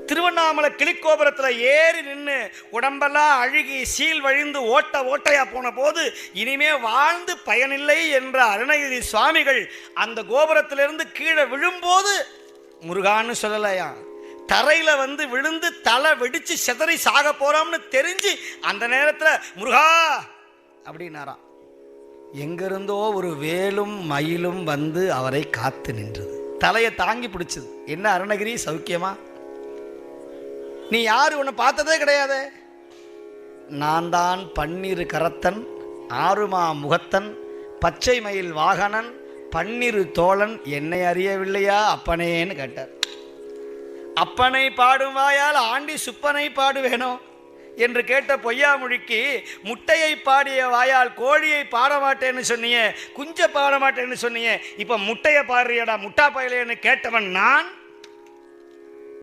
திருவண்ணாமலை கிளிக்கோபுரத்தில் ஏறி நின்று உடம்பெல்லாம் அழுகி சீல் வழிந்து ஓட்டையா போன போது இனிமே வாழ்ந்து பயனில்லை என்ற அருணகிரி சுவாமிகள் அந்த கோபுரத்திலிருந்து கீழே விழும்போது முருகான்னு சொல்லலையா, தரையில் வந்து விழுந்து தலை வெடிச்சு செதறி சாக போறோம்னு தெரிஞ்சு அந்த நேரத்தில் முருகா அப்படின்னாராம். எங்கிருந்தோ ஒரு வேலும் மயிலும் வந்து அவரை காத்து நின்றது, தலையை தாங்கி பிடிச்சது. என்ன அருணகிரி சௌக்கியமா? நீ யாரு, உன்னை பார்த்ததே கிடையாது. நான் தான் பன்னிரு கரத்தன், ஆறுமா முகத்தன், பச்சை மயில் வாகனன், பன்னிரு தோழன், என்னை அறியவில்லையா அப்பனேன்னு கேட்டார். அப்பனை பாடும் வாயால் ஆண்டி சுப்பனை பாடுவேனோ என்று கேட்ட பொய்யாமொழிக்கு முட்டையை பாடிய வாயால் கோழியை பாட மாட்டேன்னு சொன்னியே, குஞ்ச பாட மாட்டேன்னு சொன்னியே, இப்போ முட்டையை பாடுறியடா முட்டா பயலேன்னு கேட்டவன் நான்.